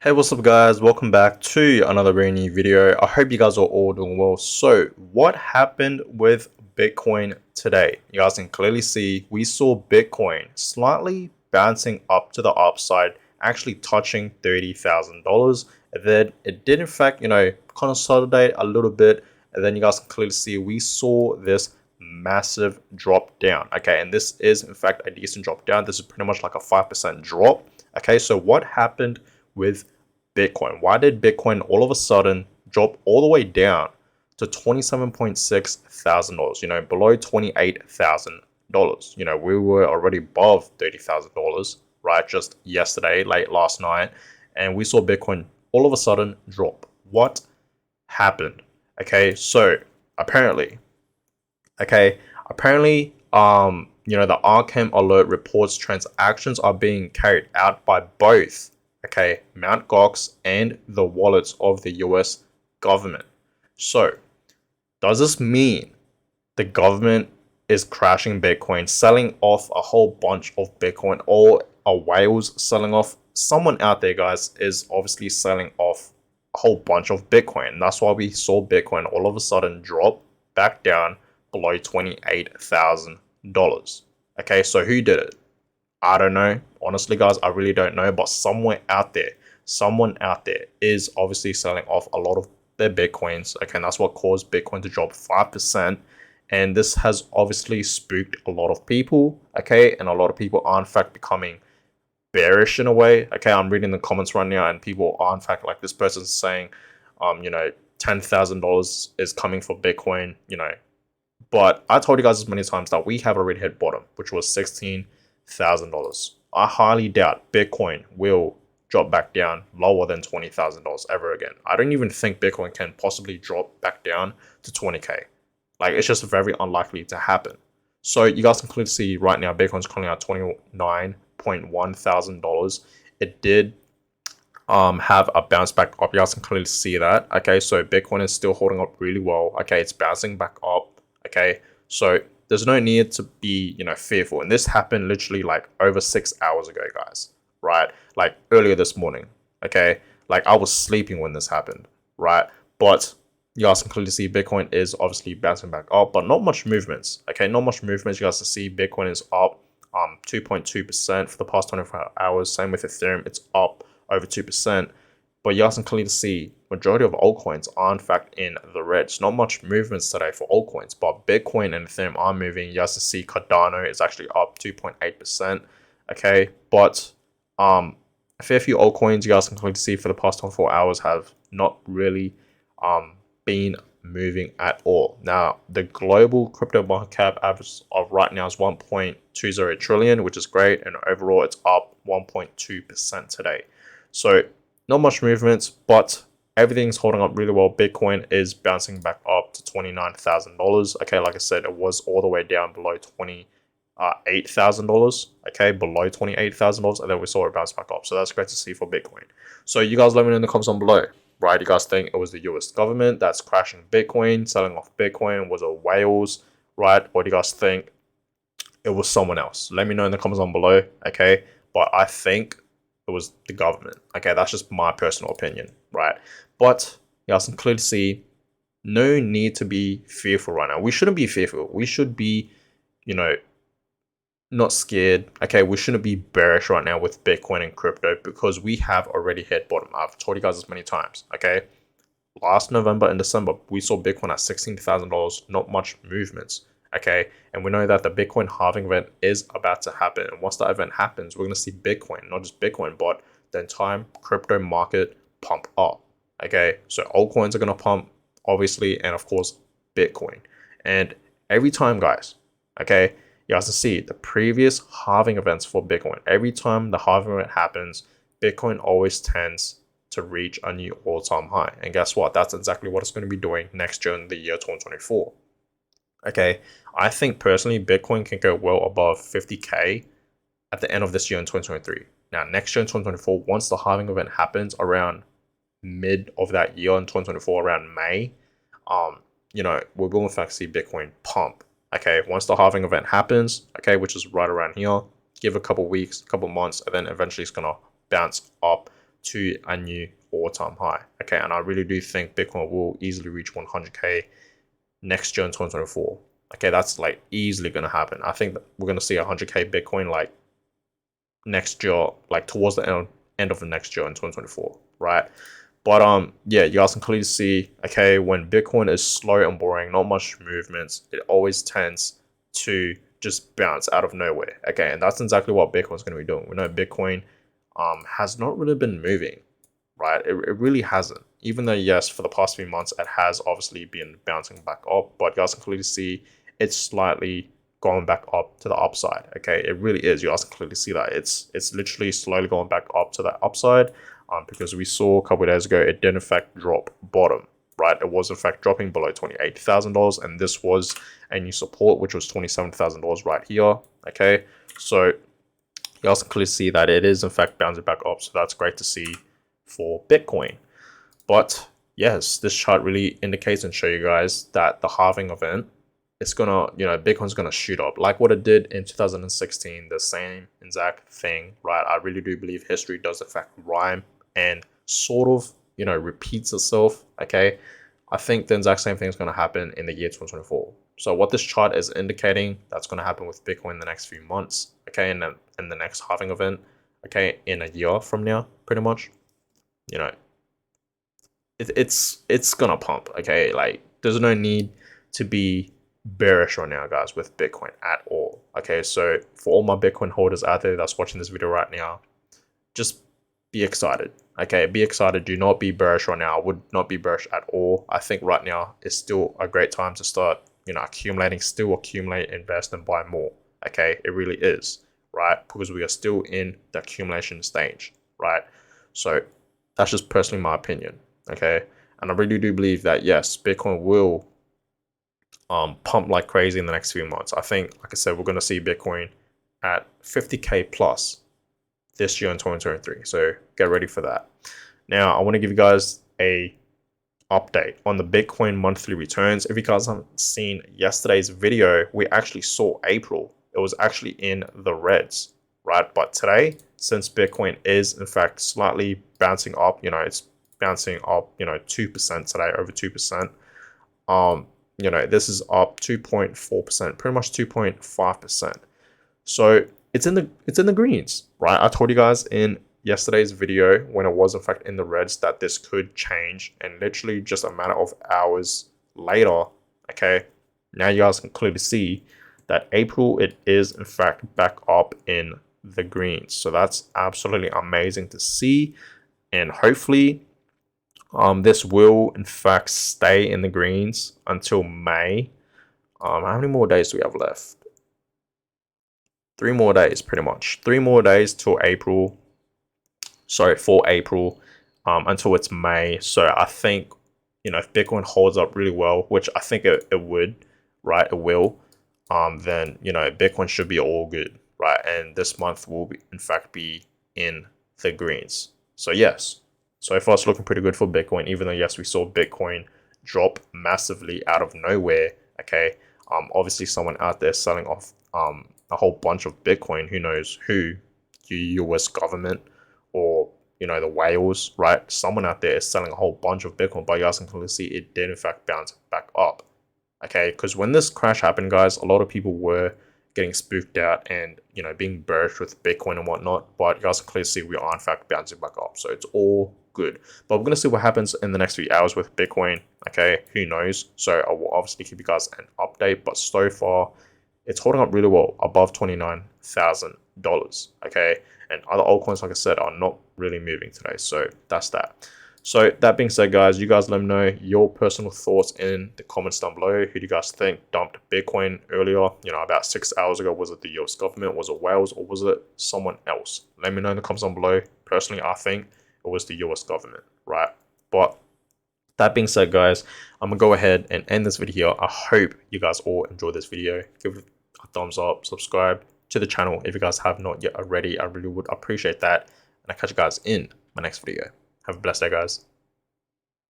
Hey, what's up guys? Welcome back to another brand new video. I hope you guys are all doing well. So what happened with Bitcoin today? You guys can clearly see we saw Bitcoin slightly bouncing up to the upside, actually touching $30,000. And then it did in fact, consolidate a little bit. And then you guys can clearly see we saw this massive drop down. Okay, and this is in fact a decent drop down. This is pretty much like a 5% drop. Okay, so what happened with Bitcoin? Why did Bitcoin all of a sudden drop all the way down to $27.6 thousand? Below $28,000. We were already above $30,000, right? Just yesterday, late last night, and we saw Bitcoin all of a sudden drop. What happened? Okay, so apparently, the Arkham alert reports transactions are being carried out by both Mt. Gox and the wallets of the US government. So, does this mean the government is crashing Bitcoin, selling off a whole bunch of Bitcoin, or are whales selling off? Someone out there, guys, is obviously selling off a whole bunch of Bitcoin. And that's why we saw Bitcoin all of a sudden drop back down below $28,000. Okay, so who did it? I don't know. Honestly, guys, I really don't know. But someone out there is obviously selling off a lot of their Bitcoins. Okay, and that's what caused Bitcoin to drop 5%. And this has obviously spooked a lot of people. Okay, and a lot of people are in fact becoming bearish in a way. Okay, I'm reading the comments right now, and people are in fact like this person's saying, $10,000 is coming for Bitcoin. But I told you guys as many times that we have already hit bottom, which was $16,000. I highly doubt Bitcoin will drop back down lower than $20,000 ever again. I don't even think Bitcoin can possibly drop back down to 20K. Like, it's just very unlikely to happen. So you guys can clearly see right now Bitcoin's currently at $29.1 thousand. It did have a bounce back up. You guys can clearly see that. Okay, so Bitcoin is still holding up really well. Okay, it's bouncing back up. Okay, so there's no need to be fearful, and this happened literally like over 6 hours ago, guys, right? Like earlier this morning. Okay, like I was sleeping when this happened, right? But you guys can clearly see Bitcoin is obviously bouncing back up, but not much movements. Okay, not much movements. You guys can see Bitcoin is up 2.2% for the past 24 hours. Same with Ethereum, it's up over 2%. But you guys can clearly see majority of altcoins are in fact in the red. It's not much movements today for altcoins, but Bitcoin and Ethereum are moving. You guys can see Cardano is actually up 2.8%. Okay, but a fair few altcoins you guys can clearly see for the past 24 hours have not really been moving at all. Now, the global crypto market cap average of right now is 1.20 trillion, which is great, and overall it's up 1.2% today. So not much movements, but everything's holding up really well. Bitcoin is bouncing back up to $29,000. Okay, like I said, it was all the way down below $28,000. Okay, below $28,000, and then we saw it bounce back up. So that's great to see for Bitcoin. So you guys let me know in the comments down below. Right, you guys think it was the US government that's crashing Bitcoin, selling off Bitcoin? Was it whales? Right, or do you guys think it was someone else? Let me know in the comments down below. Okay, but I think it was the government. Okay, that's just my personal opinion, right? But you guys can clearly see no need to be fearful right now. We shouldn't be fearful. We should be, not scared. Okay, we shouldn't be bearish right now with Bitcoin and crypto because we have already hit bottom. I've told you guys this many times. Okay, last November and December we saw Bitcoin at $16,000. Not much movements. Okay, and we know that the Bitcoin halving event is about to happen, and once that event happens, we're going to see Bitcoin, not just Bitcoin, but the entire crypto market pump up. Okay, so altcoins are going to pump, obviously, and of course Bitcoin. And every time, guys, okay, you guys can see the previous halving events for Bitcoin. Every time the halving event happens, Bitcoin always tends to reach a new all-time high. And guess what? That's exactly what it's going to be doing next year in the year 2024. Okay, I think personally Bitcoin can go well above 50K at the end of this year in 2023. Now, next year in 2024, once the halving event happens around mid of that year in 2024, around May, we're going to in fact see Bitcoin pump. Okay, once the halving event happens, okay, which is right around here, give a couple weeks, couple months, and then eventually it's gonna bounce up to a new all-time high. Okay, and I really do think Bitcoin will easily reach 100k next year in 2024. Okay, that's like easily going to happen. I think we're going to see 100k Bitcoin like next year, like towards the end of the next year in 2024, right? But yeah, you guys can clearly see, okay, when Bitcoin is slow and boring, not much movements, it always tends to just bounce out of nowhere. Okay, and that's exactly what Bitcoin's going to be doing. We know Bitcoin has not really been moving, right? It really hasn't. Even though, yes, for the past few months, it has obviously been bouncing back up, but you guys can clearly see it's slightly going back up to the upside. Okay, it really is. You guys can clearly see that it's literally slowly going back up to the upside. Because we saw a couple of days ago, it did in fact drop bottom, right? It was in fact dropping below $28,000, and this was a new support, which was $27,000 right here. Okay, so you also clearly see that it is in fact bouncing back up, so that's great to see for Bitcoin. But yes, this chart really indicates and show you guys that the halving event, it's gonna, Bitcoin's gonna shoot up like what it did in 2016, the same exact thing, right? I really do believe history does in fact rhyme and sort of, repeats itself. Okay, I think the exact same thing is going to happen in the year 2024. So what this chart is indicating, that's going to happen with Bitcoin in the next few months. Okay, and then in the next halving event, okay, in a year from now, pretty much, it's gonna pump. Okay, like there's no need to be bearish right now, guys, with Bitcoin at all. Okay, so for all my Bitcoin holders out there that's watching this video right now, just be excited. Okay, be excited. Do not be bearish right now. I would not be bearish at all. I think right now is still a great time to start, accumulating, still accumulate, invest, and buy more. Okay, it really is, right? Because we are still in the accumulation stage, right? So that's just personally my opinion. Okay, and I really do believe that yes, Bitcoin will pump like crazy in the next few months. I think, like I said, we're going to see Bitcoin at 50k plus this year in 2023. So get ready for that. Now, I want to give you guys a update on the Bitcoin monthly returns. If you guys haven't seen yesterday's video, we actually saw April. It was actually in the reds, right? But today, since Bitcoin is in fact slightly bouncing up, it's bouncing up, 2% today, over 2%. This is up 2.4%, pretty much 2.5%. So it's in the greens, right? I told you guys in yesterday's video when it was in fact in the reds that this could change, and literally just a matter of hours later, okay, now you guys can clearly see that April, it is in fact back up in the greens. So that's absolutely amazing to see, and hopefully this will in fact stay in the greens until May. How many more days do we have left? 3 more days, pretty much. 3 more days till April. Sorry, for April, until it's May. So I think, if Bitcoin holds up really well, which I think it would, right? It will. Then, Bitcoin should be all good, right? And this month will be, in fact, be in the greens. So yes, so far it's looking pretty good for Bitcoin, even though, yes, we saw Bitcoin drop massively out of nowhere. Okay. Obviously someone out there selling off, a whole bunch of Bitcoin, who knows who, the US government or, the whales, right? Someone out there is selling a whole bunch of Bitcoin, but you guys can clearly see it did in fact bounce back up. Okay, because when this crash happened, guys, a lot of people were getting spooked out and, being bearish with Bitcoin and whatnot, but you guys can clearly see we are in fact bouncing back up. So it's all good. But we're going to see what happens in the next few hours with Bitcoin. Okay, who knows? So I will obviously give you guys an update, but so far it's holding up really well above $29,000. Okay, and other altcoins, like I said, are not really moving today. So that's that. So that being said, guys, you guys let me know your personal thoughts in the comments down below. Who do you guys think dumped Bitcoin earlier, about 6 hours ago? Was it the US government? Was it whales? Or was it someone else? Let me know in the comments down below. Personally, I think it was the US government, right? But that being said, guys, I'm going to go ahead and end this video here. I hope you guys all enjoyed this video. Give it a thumbs up, subscribe to the channel if you guys have not yet already. I really would appreciate that. And I'll catch you guys in my next video. Have a blessed day, guys.